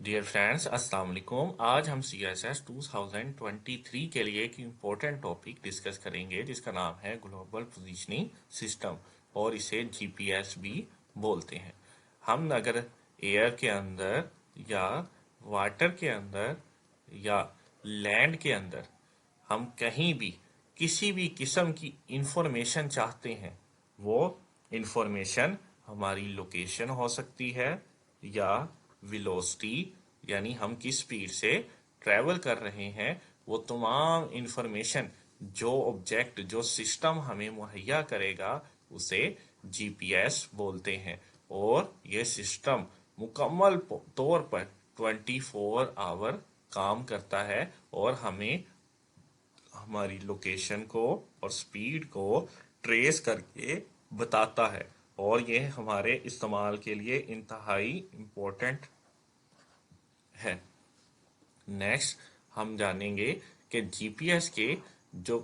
Dear friends, अस्सलाम वालेकुम। आज हम CSS 2023 के लिए एक इम्पोर्टेंट टॉपिक डिस्कस करेंगे जिसका नाम है ग्लोबल पोजीशनिंग सिस्टम, और इसे GPS भी बोलते हैं। हम अगर एयर के अंदर या वाटर के अंदर या लैंड के अंदर हम कहीं भी किसी भी किस्म की इंफॉर्मेशन चाहते हैं, वो इंफॉर्मेशन हमारी लोकेशन हो सकती है या वेलोसिटी, यानी हम किस स्पीड से ट्रैवल कर रहे हैं, वो तमाम इंफॉर्मेशन जो ऑब्जेक्ट जो सिस्टम हमें मुहैया करेगा उसे GPS बोलते हैं। और ये सिस्टम मुकम्मल तौर पर 24 आवर काम करता है और हमें हमारी लोकेशन को और स्पीड को ट्रेस करके बताता है, और ये हमारे इस्तेमाल के लिए इंतहाई इम्पोर्टेंट है। नेक्स्ट हम जानेंगे कि जीपीएस के जो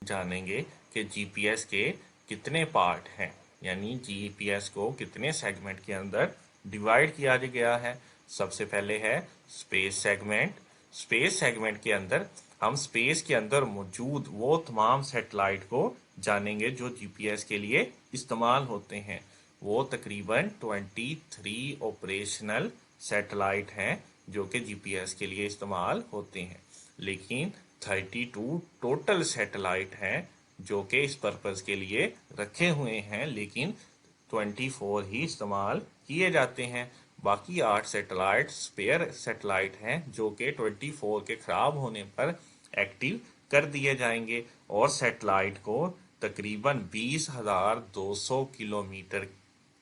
जानेंगे कि जीपीएस के कितने पार्ट हैं, यानी जीपीएस को कितने सेगमेंट के अंदर डिवाइड किया गया है। सबसे पहले है स्पेस सेगमेंट। स्पेस सेगमेंट के अंदर हम स्पेस के अंदर मौजूद वो तमाम सैटेलाइट को जानेंगे जो जीपीएस के लिए इस्तेमाल होते हैं। वो तकरीबन 23 ऑपरेशनल सैटेलाइट हैं जो कि जीपीएस के लिए इस्तेमाल होते हैं, लेकिन 32 टोटल सैटेलाइट हैं जो कि इस पर्पज़ के लिए रखे हुए हैं, लेकिन 24 ही इस्तेमाल किए जाते हैं। बाकी 8 सैटेलाइट स्पेयर सैटेलाइट हैं जो कि 24 के ख़राब होने पर एक्टिव कर दिए जाएंगे, और सैटेलाइट को तकरीबन 20,200 किलोमीटर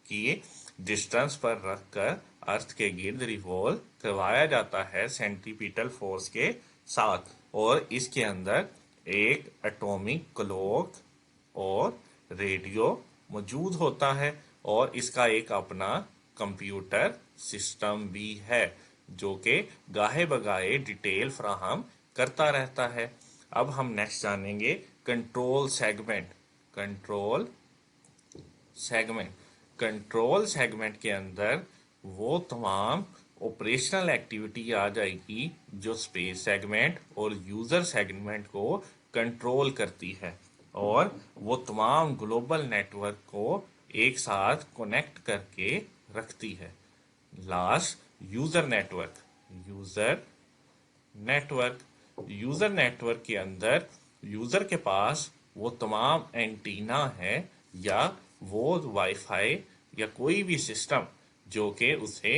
की डिस्टेंस पर रखकर अर्थ के गिर्द रिवॉल्व करवाया जाता है सेंट्रीपिटल फोर्स के साथ। और इसके अंदर एक एटॉमिक क्लॉक और रेडियो मौजूद होता है, और इसका एक अपना कंप्यूटर सिस्टम भी है जो कि गाहे बगाहे डिटेल फराहम करता रहता है। अब हम नेक्स्ट जानेंगे control segment. Control segment control segment के अंदर वो तमाम ऑपरेशनल एक्टिविटी आ जाएगी जो स्पेस सेगमेंट और यूज़र सेगमेंट को कंट्रोल करती है, और वो तमाम ग्लोबल नेटवर्क को एक साथ कनेक्ट करके रखती है। Last user network. User network user network के अंदर यूज़र के पास वो तमाम एंटीना है या वो वाईफाई या कोई भी सिस्टम जो कि उसे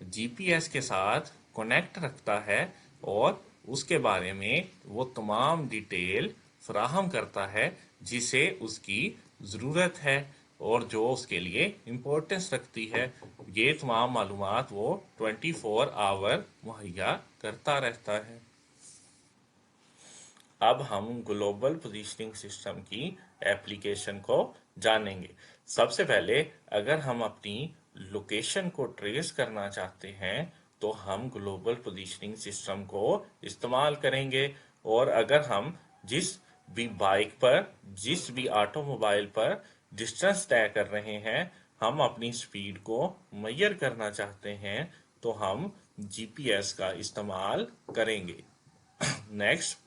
जीपीएस के साथ कनेक्ट रखता है और उसके बारे में वो तमाम डिटेल फराहम करता है जिसे उसकी ज़रूरत है और जो उसके लिए इम्पोर्टेंस रखती है। ये तमाम मालूमात वो 24 आवर मुहैया करता रहता है। अब हम ग्लोबल पोजीशनिंग सिस्टम की एप्लीकेशन को जानेंगे। सबसे पहले अगर हम अपनी लोकेशन को ट्रेस करना चाहते हैं तो हम ग्लोबल पोजीशनिंग सिस्टम को इस्तेमाल करेंगे, और अगर हम जिस भी बाइक पर जिस भी ऑटोमोबाइल पर डिस्टेंस तय कर रहे हैं, हम अपनी स्पीड को मेजर करना चाहते हैं तो हम जीपीएस का इस्तेमाल करेंगे। नेक्स्ट,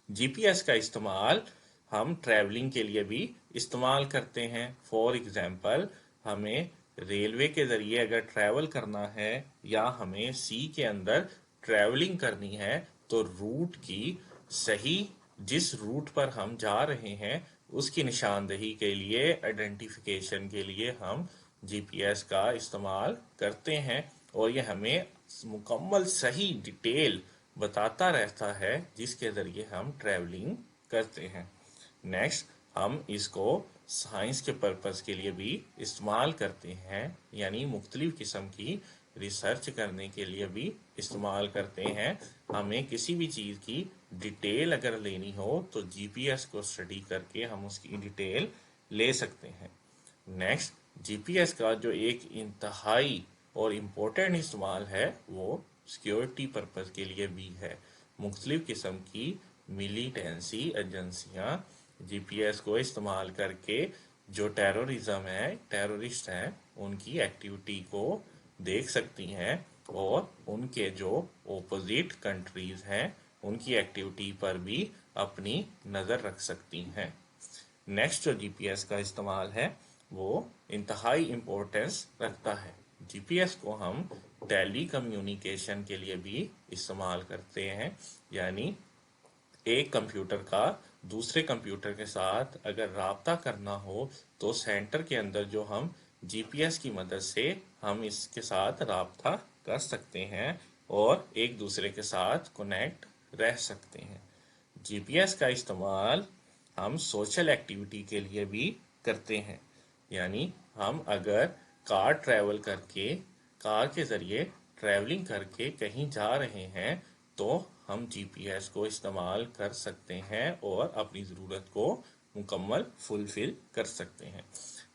जीपीएस का इस्तेमाल हम ट्रैवलिंग के लिए भी इस्तेमाल करते हैं। फॉर एग्जांपल, हमें रेलवे के ज़रिए अगर ट्रैवल करना है या हमें सी के अंदर ट्रैवलिंग करनी है तो रूट की सही जिस रूट पर हम जा रहे हैं उसकी निशानदेही के लिए, आइडेंटिफिकेशन के लिए हम जीपीएस का इस्तेमाल करते हैं, और ये हमें मुकम्मल सही डिटेल बताता रहता है जिसके ज़रिए हम ट्रैवलिंग करते हैं। नेक्स्ट, हम इसको साइंस के पर्पज़ के लिए भी इस्तेमाल करते हैं, यानी मुख्तलिफ किस्म की रिसर्च करने के लिए भी इस्तेमाल करते हैं। हमें किसी भी चीज़ की डिटेल अगर लेनी हो तो जीपीएस को स्टडी करके हम उसकी डिटेल ले सकते हैं। नेक्स्ट, जीपीएस का जो एक इंतहाई और इम्पोर्टेंट इस्तेमाल है वो सिक्योरिटी पर्पज़ के लिए भी है। मुख्तलिफ किस्म की मिलिटेंसी एजेंसियाँ जीपीएस को इस्तेमाल करके जो टेररिज्म है, टेररिस्ट हैं, उनकी एक्टिविटी को देख सकती हैं और उनके जो ऑपोजिट कंट्रीज हैं उनकी एक्टिविटी पर भी अपनी नज़र रख सकती हैं। नेक्स्ट जो जीपीएस का इस्तेमाल है वो इंतहाई इम्पोर्टेंस रखता है। जीपीएस को हम टेली कम्युनिकेशन के लिए भी इस्तेमाल करते हैं, यानी एक कंप्यूटर का दूसरे कंप्यूटर के साथ अगर राब्ता करना हो तो सेंटर के अंदर जो हम जीपीएस की मदद से हम इसके साथ राब्ता कर सकते हैं और एक दूसरे के साथ कनेक्ट रह सकते हैं। जीपीएस का इस्तेमाल हम सोशल एक्टिविटी के लिए भी करते हैं, यानी हम अगर कार के ज़रिए ट्रैवलिंग करके कहीं जा रहे हैं तो हम जीपीएस को इस्तेमाल कर सकते हैं और अपनी ज़रूरत को मुकम्मल फुलफिल कर सकते हैं।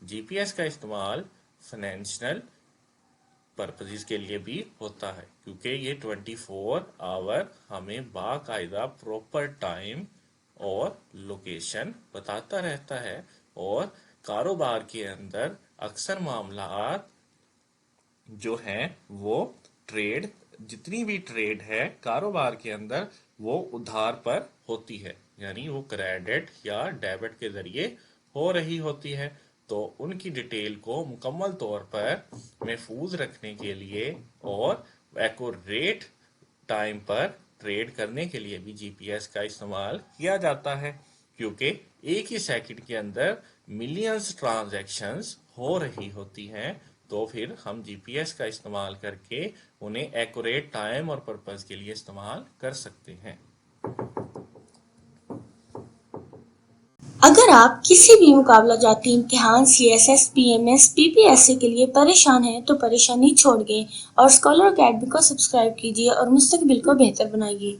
जीपीएस का इस्तेमाल फाइनेंशियल पर्पसेस के लिए भी होता है, क्योंकि ये 24 आवर हमें बाकायदा प्रॉपर टाइम और लोकेशन बताता रहता है। और कारोबार के अंदर अक्सर मामलात जो हैं वो ट्रेड, जितनी भी ट्रेड है कारोबार के अंदर वो उधार पर होती है, यानी वो क्रेडिट या डेबिट के ज़रिए हो रही होती है। तो उनकी डिटेल को मुकम्मल तौर पर महफूज रखने के लिए और एक्यूरेट टाइम पर ट्रेड करने के लिए भी जीपीएस का इस्तेमाल किया जाता है, क्योंकि एक ही सेकंड के अंदर मिलियंस ट्रांजैक्शंस हो रही होती हैं। तो फिर हम जीपीएस का इस्तेमाल करके उन्हें एक्यूरेट टाइम और पर्पस के लिए इस्तेमाल कर सकते हैं। अगर आप किसी भी मुकाबला जाती इम्तिहान सीएसएस, पीएमएस, पीपीएससी के लिए परेशान हैं तो परेशानी छोड़ दें और स्कॉलर अकेडमी को सब्सक्राइब कीजिए और मुस्तकबिल को बेहतर बनाइए।